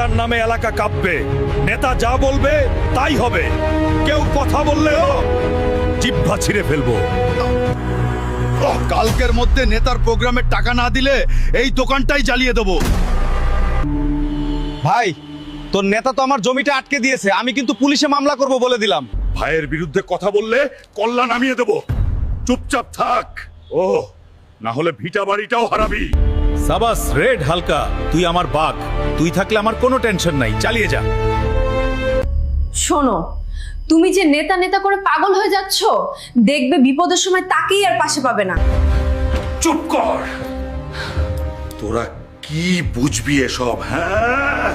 নেতার নামে এলাকা কাঁপবে, নেতা যা বলবে তাই হবে। কেউ কথা বললেও জিহ্বা ছিঁড়ে ফেলবো। কালকের মধ্যে নেতার প্রোগ্রামের টাকা না দিলে এই দোকানটাই জ্বালিয়ে দেবো। ভাই, তোর নেতা তো আমার জমিটা আটকে দিয়েছে, আমি কিন্তু পুলিশে মামলা করব বলে দিলাম। ভাইয়ের বিরুদ্ধে কথা বললে কল্লা নামিয়ে দেব। চুপচাপ থাক। ও, না হলে ভিটা বাড়িটাও হারাবি। সাবাস রেড হালকা, তুই আমার বাঘ। তুই থাকলে আমার কোনো টেনশন নাই, চালিয়ে যা। শোনো, তুমি যে নেতা নেতা করে পাগল হয়ে যাচ্ছ, দেখবে বিপদের সময় তাকেই আর পাশে পাবে না। চুপ কর। তোরা কি বুঝবি এসব? হ্যাঁ,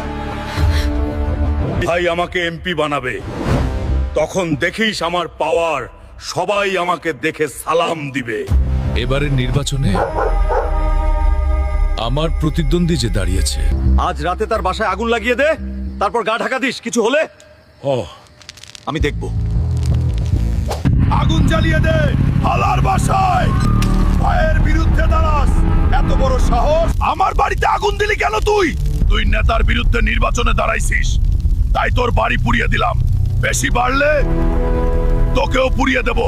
ভাই আমাকে এমপি বানাবে, তখন দেখিস আমার পাওয়ার। সবাই আমাকে দেখে সালাম দিবে। এবারের নির্বাচনে আমার প্রতিদ্বন্দ্বী যে দাঁড়িয়েছে, আজ রাতে তার বাসায় আগুন লাগিয়ে দে, তারপর গা ঢাকা দিস। কিছু হলে ও আমি দেখব। আগুন জ্বালিয়ে দে হালার বাসায়। ভাইয়ের বিরুদ্ধে দাঁড়াস, এত বড় সাহস! আমার বাড়িতে আগুন দিলি কেন তুই? তুই নেতার বিরুদ্ধে নির্বাচনে দাঁড়াইছিস, তাই তোর বাড়ি পুড়িয়ে দিলাম। বেশি বাড়লে তোকেও পুড়িয়ে দেব।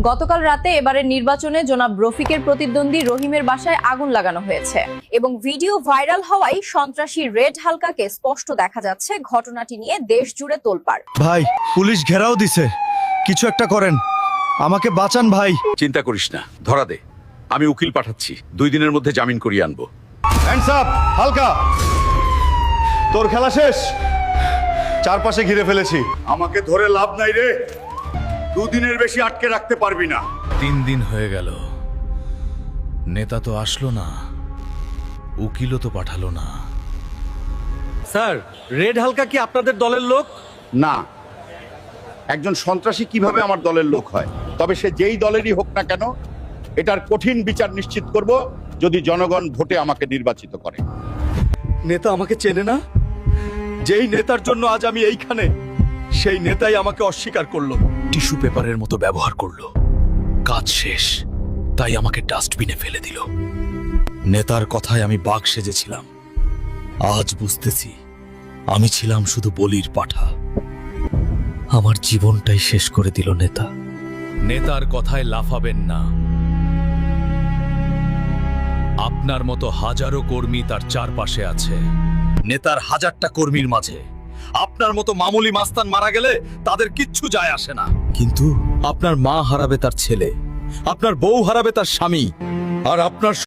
গতকাল রাতে এবারের নির্বাচনে জনাব রফিকের প্রতিদ্বন্দ্বী রহিমের বাসায় আগুন লাগানো হয়েছে এবং ভিডিও ভাইরাল হওয়ায় সন্ত্রাসী রেড হালকাকে স্পষ্ট দেখা যাচ্ছে। ঘটনাটি নিয়ে দেশ জুড়ে তোলপাড়। ভাই, পুলিশ ঘেরাও দিছে, কিছু একটা করেন, আমাকে বাঁচান ভাই। চিন্তা করিস না, ধরা দে। আমি উকিল পাঠাচ্ছি, 2 দিনের মধ্যে জামিন করিয়ে আনবো। হ্যান্ডস আপ হালকা, তোর খেলা শেষ। চারপাশে ঘিরে ফেলেছি। আমাকে ধরে লাভ নাই রে, 2 দিনের বেশি আটকে রাখতে পারবি না। 3 দিন হয়ে গেল, নেতা তো আসলো না, উকিলও তো পাঠালো না। স্যার, রেড হালকা কি আপনাদের দলের লোক? না, একজন সন্ত্রাসী কিভাবে আমার দলের লোক হয়? তবে সে যেই দলেরই হোক না কেন, এটার কঠিন বিচার নিশ্চিত করব যদি জনগণ ভোটে আমাকে নির্বাচিত করে। নেতা আমাকে চেনে না? যেই নেতার জন্য আজ আমি এইখানে, সেই নেতাই আমাকে অস্বীকার করলো, টিস্যু পেপারের মতো ব্যবহার করলো। কাজ শেষ, তাই আমাকে ডাস্টবিনে ফেলে দিল। নেতার কথায় আমি বাঘ সেজেছিলাম, আজ বুঝতেছি আমি ছিলাম শুধু বলির পাঠা। আমার জীবনটাই শেষ করে দিল নেতা। নেতার কথায় লাফাবেন না। আপনার মতো হাজারো কর্মী তার চারপাশে আছে। নেতার 1000টা কর্মীর মাঝে আপনার মতো মামুলি মাস্তান মারা গেলে তাদের কিচ্ছু যায় আসে না, কিন্তু আপনার মা হারাবে তার ছেলে, আপনার বউ হারাবে তার স্বামী, আর আপনার